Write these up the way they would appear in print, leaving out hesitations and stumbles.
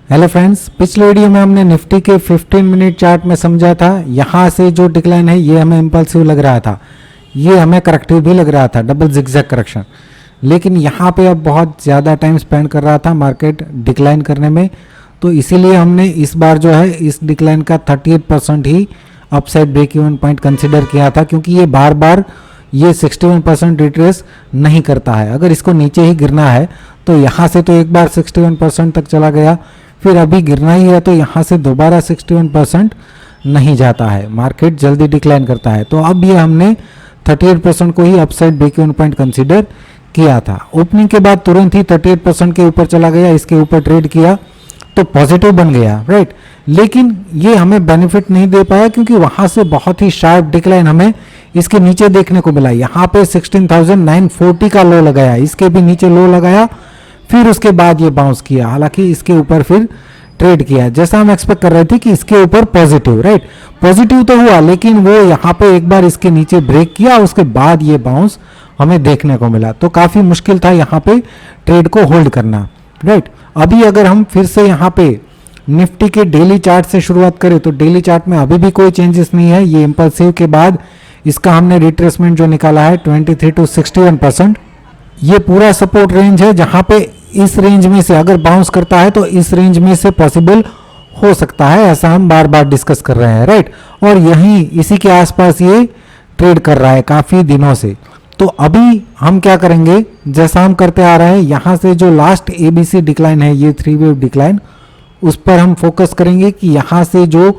Hello friends, पिछले video में हमने निफ्टी के 15 मिनट चार्ट में समझा था यहाँ से जो डिक्लाइन है ये हमें इम्पल्सिव लग रहा था, ये हमें करेक्टिव भी लग रहा था, डबल जिगजैग करेक्शन। लेकिन यहाँ पे अब बहुत ज़्यादा टाइम स्पेंड कर रहा था मार्केट डिक्लाइन करने में, तो इसीलिए हमने इस बार जो है इस डिक्लाइन का 38% ही upside break even point consider किया था, क्योंकि ये बार बार ये 61% रिट्रेस नहीं करता है। अगर इसको नीचे ही गिरना है तो यहाँ से तो एक बार 61% तक चला गया, फिर अभी गिरना ही है तो यहाँ से दोबारा 61% नहीं जाता है, मार्केट जल्दी डिक्लाइन करता है। तो अब ये हमने 38% को ही upside break even point consider किया था। ओपनिंग के बाद तुरंत ही 38% के ऊपर चला गया, इसके ऊपर ट्रेड किया तो पॉजिटिव बन गया, राइट। लेकिन ये हमें बेनिफिट नहीं दे पाया, क्योंकि वहां से बहुत ही शार्प डिक्लाइन हमें इसके नीचे देखने को मिला। यहाँ पे 16,940 का लो लगाया, इसके भी नीचे लो लगाया, फिर उसके बाद ये बाउंस किया। हालांकि इसके ऊपर फिर ट्रेड किया, जैसा हम एक्सपेक्ट कर रहे थे कि इसके ऊपर पॉजिटिव, राइट, पॉजिटिव तो हुआ, लेकिन वो यहाँ पे एक बार इसके नीचे ब्रेक किया, उसके बाद ये बाउंस हमें देखने को मिला। तो काफी मुश्किल था यहाँ पे ट्रेड को होल्ड करना, राइट। अभी अगर हम फिर से यहाँ पे निफ्टी के डेली चार्ट से शुरुआत करें तो डेली चार्ट में अभी भी कोई चेंजेस नहीं है। ये इंपल्सिव के बाद इसका हमने रिट्रेसमेंट जो निकाला है 23 to 61%, ये पूरा सपोर्ट रेंज है, जहां पे इस रेंज में से अगर बाउंस करता है तो इस रेंज में से पॉसिबल हो सकता है, ऐसा हम बार बार डिस्कस कर रहे हैं, राइट। और यहीं इसी के आसपास ये ट्रेड कर रहा है काफी दिनों से। तो अभी हम क्या करेंगे, जैसा हम करते आ रहे हैं, यहां से जो लास्ट एबीसी डिक्लाइन है, ये 3 वेव डिक्लाइन, उस पर हम फोकस करेंगे कि यहां से जो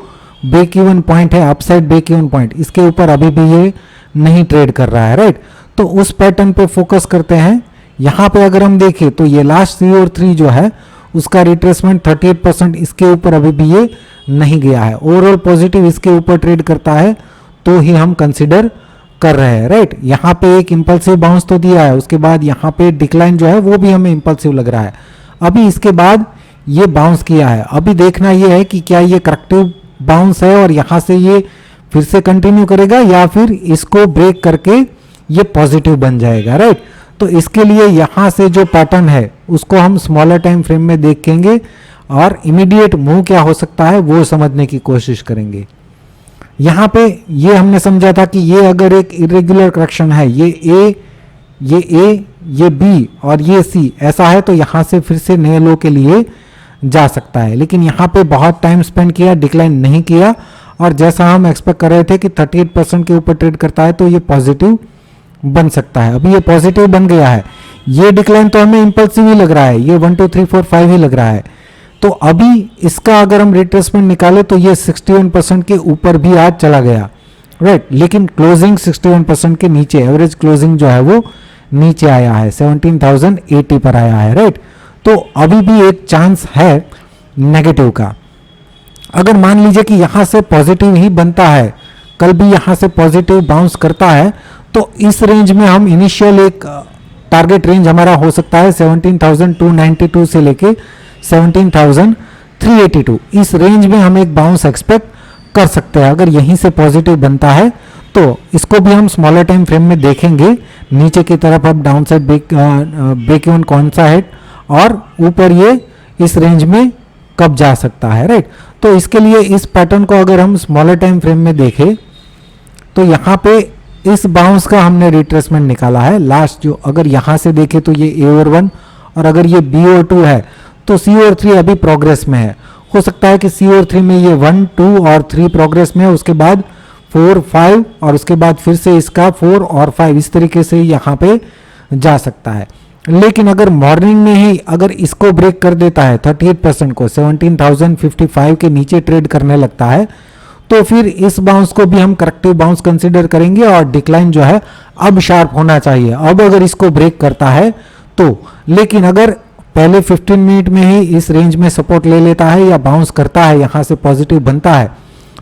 ब्रेक इवन पॉइंट है, अपसाइड ब्रेक इवन पॉइंट, इसके ऊपर अभी भी ये नहीं ट्रेड कर रहा है, राइट। तो उस पैटर्न पे फोकस करते हैं। यहाँ पे अगर हम देखें तो ये लास्ट 3 और 3 जो है उसका रिट्रेसमेंट 38%, इसके ऊपर अभी भी ये नहीं गया है। ओवरऑल पॉजिटिव इसके ऊपर ट्रेड करता है तो ही हम कंसिडर कर रहे हैं, राइट। यहाँ पे एक इंपल्सिव बाउंस तो दिया है, उसके बाद यहाँ पे डिक्लाइन जो है वो भी हमें इंपल्सिव लग रहा है। अभी इसके बाद ये बाउंस किया है, अभी देखना ये है कि क्या ये करेक्टिव बाउंस है और यहाँ से ये फिर से कंटिन्यू करेगा या फिर इसको ब्रेक करके ये पॉजिटिव बन जाएगा, राइट। तो इसके लिए यहाँ से जो पैटर्न है उसको हम स्मॉलर टाइम फ्रेम में देखेंगे और इमीडिएट मूव क्या हो सकता है वो समझने की कोशिश करेंगे। यहाँ पे ये हमने समझा था कि ये अगर एक इरेगुलर करेक्शन है, ये बी और ये सी ऐसा है, तो यहाँ से फिर से नए लो के लिए जा सकता है। लेकिन यहाँ पे बहुत टाइम स्पेंड किया, डिक्लाइन नहीं किया, और जैसा हम एक्सपेक्ट कर रहे थे कि 38% के ऊपर ट्रेड करता है तो ये पॉजिटिव बन सकता है। अभी ये पॉजिटिव बन गया है, ये डिक्लाइन तो हमें इंपल्सिव ही लग रहा है, ये 1 2 3 4 5 ही लग रहा है। तो अभी इसका अगर हम रिट्रेसमेंट निकाले तो ये 61% के ऊपर भी आज चला गया, राइट। लेकिन क्लोजिंग 61% के नीचे, एवरेज क्लोजिंग जो है वो नीचे आया है, 17,080 पर आया है, राइट। तो अभी भी एक चांस है नेगेटिव का। अगर मान लीजिए कि यहां से पॉजिटिव ही बनता है, कल भी यहां से पॉजिटिव बाउंस करता है, तो इस रेंज में हम इनिशियल एक टारगेट रेंज हमारा हो सकता है 17,292 से लेके 17,382, इस रेंज में हम एक बाउंस एक्सपेक्ट कर सकते हैं। अगर यहीं से पॉजिटिव बनता है तो इसको भी हम स्मॉलर टाइम फ्रेम में देखेंगे, नीचे की तरफ अब डाउन साइड ब्रेक इवन कौन सा है और ऊपर ये इस रेंज में कब जा सकता है, राइट। तो इसके लिए इस पैटर्न को अगर हम स्मॉलर टाइम फ्रेम में देखें तो यहाँ पे इस बाउंस का हमने रिट्रेसमेंट निकाला है लास्ट, जो अगर यहाँ से देखें तो ये ए और 1, और अगर ये बी और 2 है तो सी और 3 अभी प्रोग्रेस में है। हो सकता है कि सी और 3 में ये 1 2 और 3 प्रोग्रेस में है, उसके बाद 4 5 और उसके बाद फिर से इसका 4 और 5, इस तरीके से यहाँ पे जा सकता है। लेकिन अगर मॉर्निंग में ही अगर इसको ब्रेक कर देता है 38% को, 17,055 के नीचे ट्रेड करने लगता है, तो फिर इस बाउंस को भी हम करेक्टिव बाउंस कंसीडर करेंगे और डिक्लाइन जो है अब शार्प होना चाहिए। अब अगर इसको ब्रेक करता है तो, लेकिन अगर पहले 15 मिनट में ही इस रेंज में सपोर्ट ले लेता है या बाउंस करता है, यहां से पॉजिटिव बनता है,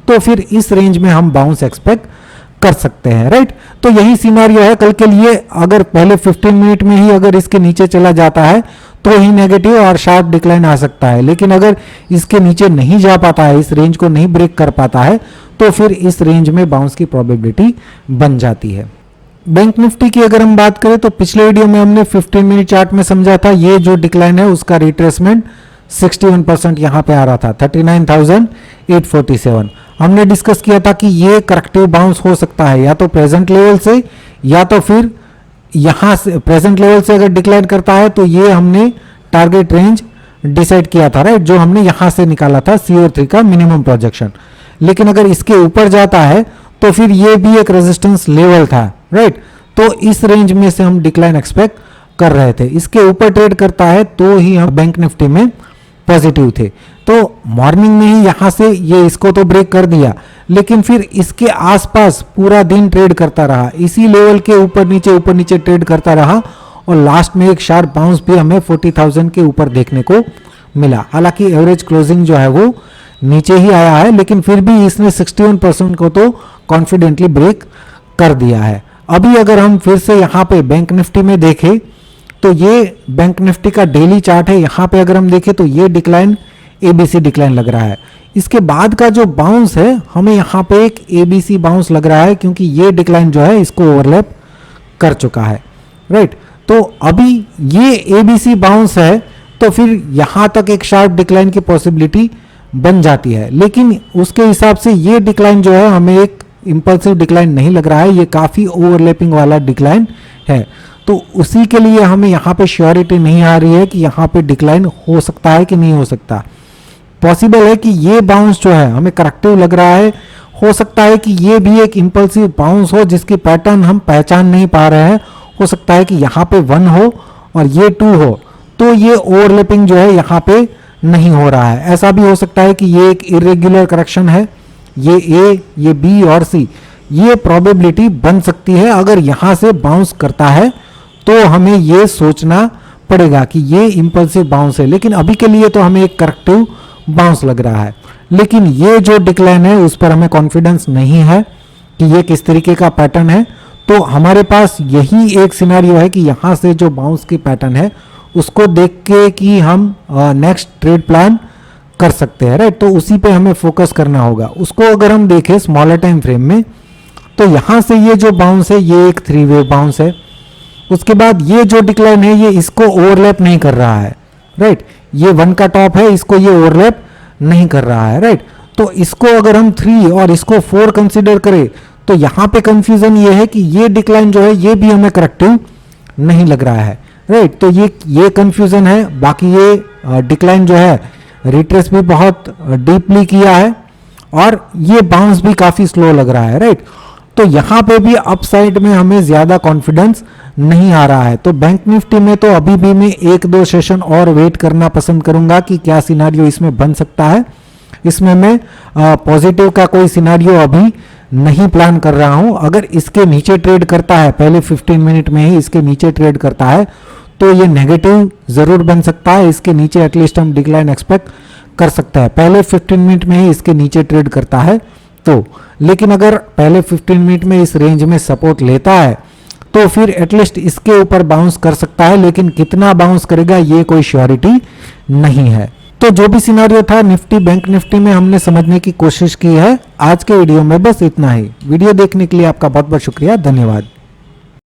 तो फिर इस रेंज में हम बाउंस एक्सपेक्ट कर सकते हैं, राइट। तो यही सिनेरियो है कल के लिए। अगर पहले 15 मिनट में ही अगर इसके नीचे चला जाता है तो ही नेगेटिव और शार्प डिक्लाइन आ सकता है, लेकिन अगर इसके नीचे नहीं जा पाता है, इस रेंज को नहीं ब्रेक कर पाता है, तो फिर इस रेंज में बाउंस की प्रोबेबिलिटी बन जाती है। बैंक निफ्टी की अगर हम बात करें तो पिछले वीडियो में हमने 15 मिनट चार्ट में समझा था ये जो डिक्लाइन है उसका रिट्रेसमेंट 61% यहाँ पे आ रहा था 39,847। हमने डिस्कस किया था कि ये करेक्टिव बाउंस हो सकता है या तो प्रेजेंट लेवल से या तो फिर यहाँ से। प्रेजेंट लेवल से अगर डिक्लाइन करता है तो ये हमने टारगेट रेंज डिसाइड किया था, राइट, जो हमने यहाँ से निकाला था CO3 का मिनिमम प्रोजेक्शन। लेकिन अगर इसके ऊपर जाता है तो फिर ये भी एक रेजिस्टेंस लेवल था, राइट। तो इस रेंज में से हम डिक्लाइन एक्सपेक्ट कर रहे थे। इसके ऊपर ट्रेड करता है तो ही हम बैंक निफ्टी में पॉजिटिव थे। तो मॉर्निंग में ही यहाँ से ये इसको तो ब्रेक कर दिया, लेकिन फिर इसके आसपास पूरा दिन ट्रेड करता रहा, इसी लेवल के ऊपर नीचे ट्रेड करता रहा और लास्ट में एक शार्प बाउंस भी हमें 40,000 के ऊपर देखने को मिला। हालांकि एवरेज क्लोजिंग जो है वो नीचे ही आया है, लेकिन फिर भी इसने 61% को तो कॉन्फिडेंटली ब्रेक कर दिया है। अभी अगर हम फिर से यहाँ पे बैंक निफ्टी में देखें तो ये बैंक निफ्टी का डेली चार्ट है। यहाँ पे अगर हम देखें तो ये डिक्लाइन ABC डिक्लाइन लग रहा है। इसके बाद का जो बाउंस है हमें यहाँ पे एक ABC बाउंस लग रहा है, क्योंकि ये डिक्लाइन जो है इसको ओवरलैप कर चुका है, राइट। तो अभी ये ABC बाउंस है तो फिर यहाँ तक एक शार्प डिक्लाइन की पॉसिबिलिटी बन जाती है, लेकिन उसके हिसाब से ये डिक्लाइन जो है हमें एक इंपल्सिव डिक्लाइन नहीं लग रहा है, ये काफ़ी ओवरलैपिंग वाला डिक्लाइन है। तो उसी के लिए हमें यहाँ पे श्योरिटी नहीं आ रही है कि यहाँ पे डिक्लाइन हो सकता है कि नहीं हो सकता। पॉसिबल है कि ये बाउंस जो है हमें करेक्टिव लग रहा है, हो सकता है कि ये भी एक इंपल्सिव बाउंस हो जिसकी पैटर्न हम पहचान नहीं पा रहे हैं। हो सकता है कि यहाँ पे 1 हो और ये 2 हो, तो ये ओवरलैपिंग जो है यहाँ पे नहीं हो रहा है। ऐसा भी हो सकता है कि ये एक इरेग्युलर करेक्शन है, ये A, ये B और C, ये प्रोबेबिलिटी बन सकती है। अगर यहाँ से बाउंस करता है तो हमें ये सोचना पड़ेगा कि ये इंपल्सिव बाउंस है, लेकिन अभी के लिए तो हमें एक करेक्टिव बाउंस लग रहा है। लेकिन ये जो डिक्लाइन है उस पर हमें कॉन्फिडेंस नहीं है कि ये किस तरीके का पैटर्न है। तो हमारे पास यही एक सिनेरियो है कि यहाँ से जो बाउंस की पैटर्न है उसको देख के कि हम नेक्स्ट ट्रेड प्लान कर सकते हैं, राइट। तो उसी पे हमें फोकस करना होगा। उसको अगर हम देखें स्मॉलर टाइम फ्रेम में तो यहाँ से ये जो बाउंस है ये एक 3 वेव बाउंस है। उसके बाद ये जो डिक्लाइन है ये इसको ओवरलैप नहीं कर रहा है, राइट। ये 1 का टॉप है, इसको ये ओवरलैप नहीं कर रहा है, राइट। तो इसको अगर हम 3 और इसको 4 कंसीडर करें तो यहाँ पे कंफ्यूजन ये है कि ये डिक्लाइन जो है ये भी हमें करेक्टिव नहीं लग रहा है, राइट। तो ये कंफ्यूजन है। बाकी ये डिक्लाइन जो है रिट्रेस भी बहुत डीपली किया है और ये बाउंस भी काफी स्लो लग रहा है, राइट। तो यहाँ पे भी अपसाइड में हमें ज्यादा कॉन्फिडेंस नहीं आ रहा है। तो बैंक निफ्टी में तो अभी भी मैं 1-2 सेशन और वेट करना पसंद करूंगा कि क्या सिनारियो इसमें बन सकता है। इसमें मैं पॉजिटिव का कोई सिनारियो अभी नहीं प्लान कर रहा हूं। अगर इसके नीचे ट्रेड करता है, पहले 15 मिनट में ही इसके नीचे ट्रेड करता है तो ये नेगेटिव जरूर बन सकता है। इसके नीचे एटलीस्ट हम डिक्लाइन एक्सपेक्ट कर सकते हैं, पहले 15 मिनट में ही इसके नीचे ट्रेड करता है तो। लेकिन अगर पहले 15 मिनट में इस रेंज में सपोर्ट लेता है तो फिर एटलीस्ट इसके ऊपर बाउंस कर सकता है, लेकिन कितना बाउंस करेगा ये कोई श्योरिटी नहीं है। तो जो भी सिनेरियो था निफ्टी बैंक निफ्टी में हमने समझने की कोशिश की है। आज के वीडियो में बस इतना ही। वीडियो देखने के लिए आपका बहुत बहुत शुक्रिया, धन्यवाद।